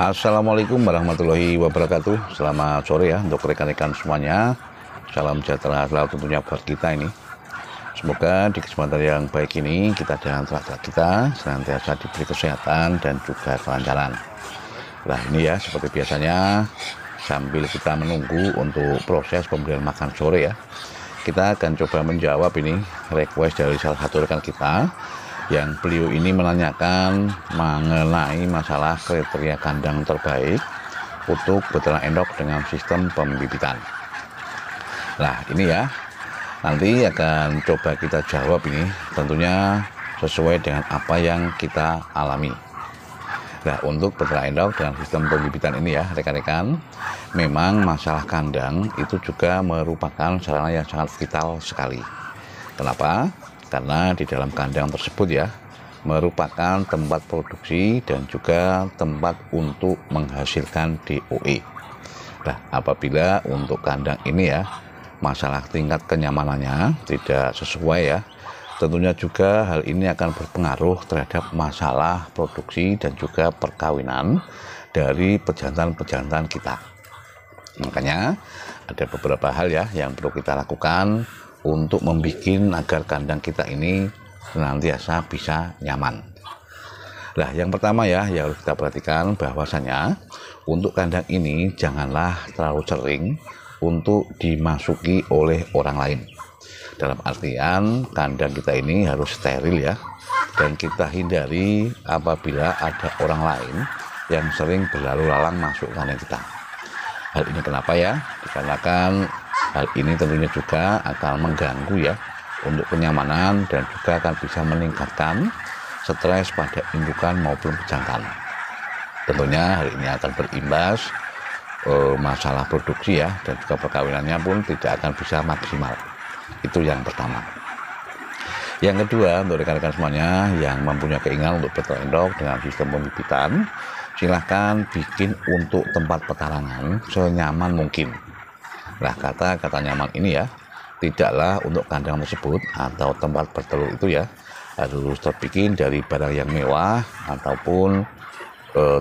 Assalamualaikum warahmatullahi wabarakatuh. Selamat sore ya untuk rekan-rekan semuanya. Salam sejahtera selalu tentunya buat kita ini. Semoga di kesempatan yang baik ini kita dan sahabat kita senantiasa diberi kesehatan dan juga kelancaran. Nah ini ya seperti biasanya sambil kita menunggu untuk proses pemberian makan sore ya, kita akan coba menjawab ini request dari salah satu rekan kita yang beliau ini menanyakan mengenai masalah kriteria kandang terbaik untuk beternak endok dengan sistem pembibitan. Nah ini ya nanti akan coba kita jawab ini tentunya sesuai dengan apa yang kita alami. Nah untuk beternak endok dengan sistem pembibitan ini ya rekan-rekan, memang masalah kandang itu juga merupakan sarana yang sangat vital sekali. Kenapa? Karena di dalam kandang tersebut ya merupakan tempat produksi dan juga tempat untuk menghasilkan DOE. Nah apabila untuk kandang ini ya masalah tingkat kenyamanannya tidak sesuai ya, tentunya juga hal ini akan berpengaruh terhadap masalah produksi dan juga perkawinan dari pejantan-pejantan kita. Makanya ada beberapa hal ya yang perlu kita lakukan untuk membuat agar kandang kita ini senantiasa bisa nyaman. Nah yang pertama ya yang harus kita perhatikan bahwasanya untuk kandang ini janganlah terlalu sering untuk dimasuki oleh orang lain. Dalam artian kandang kita ini harus steril ya, dan kita hindari apabila ada orang lain yang sering berlalu lalang masuk kandang kita. Hal ini kenapa ya? Dikarenakan hal ini tentunya juga akan mengganggu ya untuk kenyamanan dan juga akan bisa meningkatkan stres pada indukan maupun pejantan. Tentunya hal ini akan berimbas masalah produksi ya, dan juga perkawinannya pun tidak akan bisa maksimal. Itu yang pertama. Yang kedua, untuk rekan-rekan semuanya yang mempunyai keinginan untuk beternak endok dengan sistem pembibitan, silahkan bikin untuk tempat petarangan senyaman mungkin. Nah kata nyaman ini ya tidaklah untuk kandang tersebut atau tempat bertelur itu ya harus terbikin dari barang yang mewah ataupun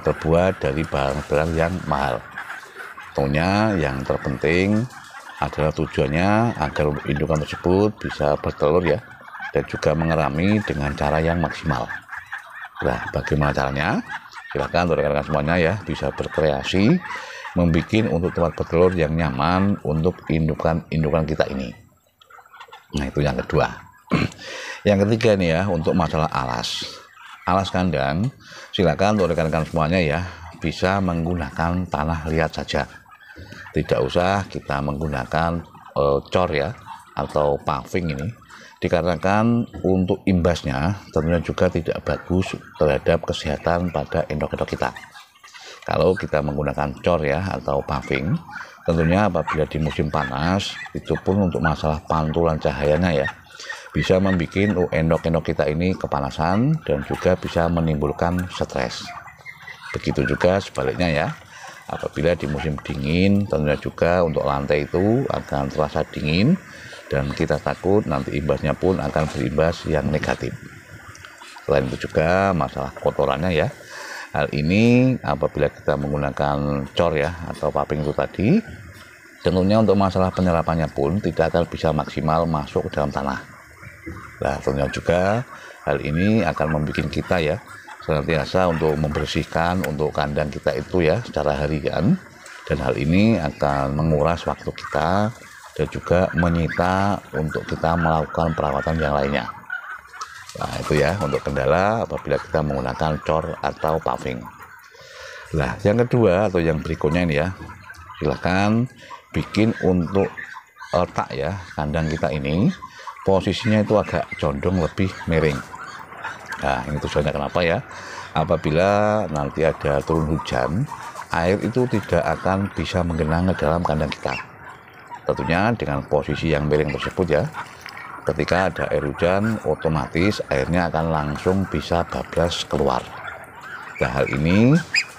terbuat dari barang-barang yang mahal. Tentunya yang terpenting adalah tujuannya agar indukan tersebut bisa bertelur ya, dan juga mengerami dengan cara yang maksimal. Nah bagaimana caranya? Silakan untuk rekan-rekan semuanya ya bisa berkreasi membuat untuk tempat bertelur yang nyaman untuk indukan kita ini. Nah itu yang kedua. Yang ketiga nih ya untuk masalah alas kandang, silakan untuk rekan-rekan semuanya ya bisa menggunakan tanah liat saja. Tidak usah kita menggunakan cor ya atau paving ini, dikarenakan untuk imbasnya tentunya juga tidak bagus terhadap kesehatan pada endok-endok kita. Kalau kita menggunakan cor ya atau paving, tentunya apabila di musim panas itu pun untuk masalah pantulan cahayanya ya bisa membuat endok-endok kita ini kepanasan dan juga bisa menimbulkan stres. Begitu juga sebaliknya ya, apabila di musim dingin tentunya juga untuk lantai itu akan terasa dingin dan kita takut nanti imbasnya pun akan berimbas yang negatif. Selain itu juga masalah kotorannya ya, hal ini apabila kita menggunakan cor ya atau paving itu tadi, tentunya untuk masalah penyerapannya pun tidak akan bisa maksimal masuk ke dalam tanah. Nah tentunya juga hal ini akan membuat kita ya senantiasa untuk membersihkan untuk kandang kita itu ya secara harian, dan hal ini akan menguras waktu kita dan juga menyita untuk kita melakukan perawatan yang lainnya. Nah itu ya untuk kendala apabila kita menggunakan cor atau paving. Nah yang kedua atau yang berikutnya ini ya, silahkan bikin untuk letak ya kandang kita ini posisinya itu agak condong lebih miring. Nah ini tujuannya kenapa ya, apabila nanti ada turun hujan, air itu tidak akan bisa menggenang ke dalam kandang kita. Tentunya dengan posisi yang miring tersebut ya, ketika ada air hujan otomatis airnya akan langsung bisa bablas keluar. Nah hal ini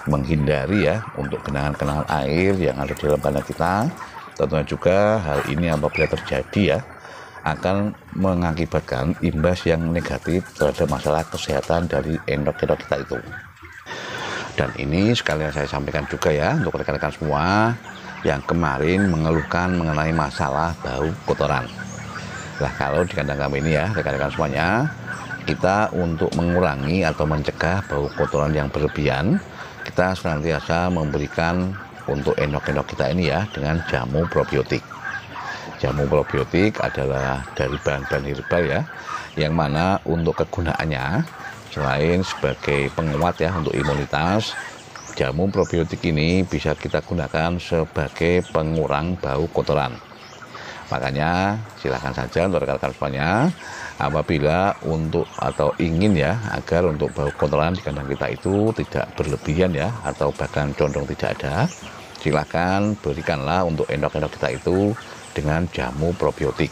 menghindari ya untuk genangan-genangan air yang ada di dalam kandang kita. Tentunya juga hal ini apabila terjadi ya akan mengakibatkan imbas yang negatif terhadap masalah kesehatan dari endok-endok kita itu. Dan ini sekalian saya sampaikan juga ya untuk rekan-rekan semua yang kemarin mengeluhkan mengenai masalah bau kotoran. Nah, kalau di kandang kami ini ya rekan-rekan semuanya, kita untuk mengurangi atau mencegah bau kotoran yang berlebihan, kita senantiasa memberikan untuk endok-endok kita ini ya dengan jamu probiotik. Jamu probiotik adalah dari bahan-bahan herbal ya, yang mana untuk kegunaannya selain sebagai penguat ya untuk imunitas, jamu probiotik ini bisa kita gunakan sebagai pengurang bau kotoran. Makanya silakan saja untuk rekan-rekan semuanya, apabila untuk atau ingin ya agar untuk bau kotoran di kandang kita itu tidak berlebihan ya, atau bahkan condong tidak ada, silakan berikanlah untuk endok-endok kita itu dengan jamu probiotik.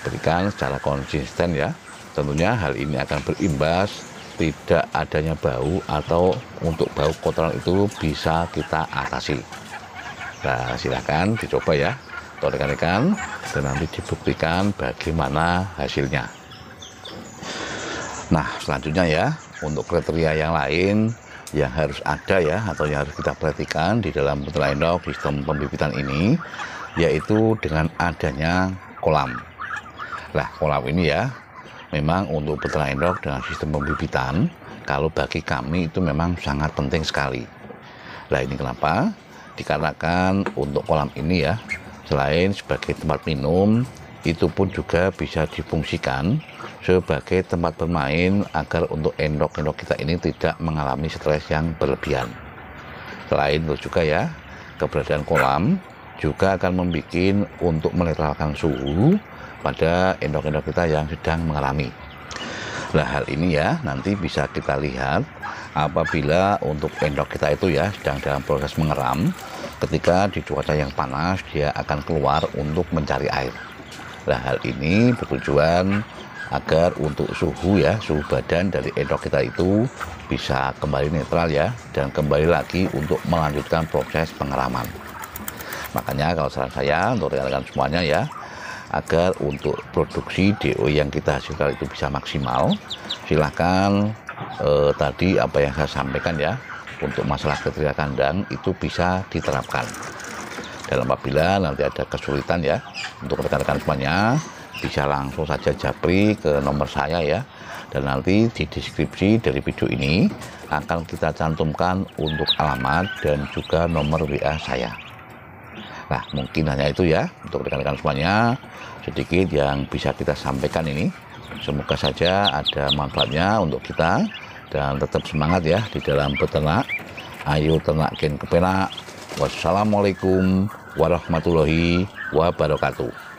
Berikan secara konsisten ya. Tentunya hal ini akan berimbas tidak adanya bau, atau untuk bau kotoran itu bisa kita atasi. Nah, silakan dicoba ya untuk rekan-rekan, dan nanti dibuktikan bagaimana hasilnya. Nah, selanjutnya ya, untuk kriteria yang lain yang harus ada ya, atau yang harus kita perhatikan di dalam beternak endok sistem pembibitan ini, yaitu dengan adanya kolam. Nah, kolam ini ya memang untuk beternak endok dengan sistem pembibitan, kalau bagi kami itu memang sangat penting sekali. Nah, ini kenapa? Dikarenakan untuk kolam ini ya, selain sebagai tempat minum, itu pun juga bisa difungsikan sebagai tempat bermain agar untuk endok-endok kita ini tidak mengalami stres yang berlebihan. Selain itu juga ya, keberadaan kolam juga akan membuat untuk menetralkan suhu pada endok-endok kita yang sedang mengalami. Nah, hal ini ya nanti bisa kita lihat apabila untuk endok kita itu ya sedang dalam proses mengeram, ketika di cuaca yang panas dia akan keluar untuk mencari air. Nah, hal ini bertujuan agar untuk suhu ya, suhu badan dari endok kita itu bisa kembali netral ya, dan kembali lagi untuk melanjutkan proses pengeraman. Makanya kalau saran saya untuk rekan-rekan semuanya ya, agar untuk produksi DO yang kita hasilkan itu bisa maksimal, silahkan tadi apa yang saya sampaikan ya, untuk masalah kriteria kandang itu bisa diterapkan. Dan apabila nanti ada kesulitan ya, untuk rekan-rekan semuanya bisa langsung saja japri ke nomor saya ya, dan nanti di deskripsi dari video ini akan kita cantumkan untuk alamat dan juga nomor WA saya. Nah, mungkin hanya itu ya untuk rekan-rekan semuanya, sedikit yang bisa kita sampaikan ini. Semoga saja ada manfaatnya untuk kita, dan tetap semangat ya di dalam beternak. Ayo ternak gen kepenak. Wassalamualaikum warahmatullahi wabarakatuh.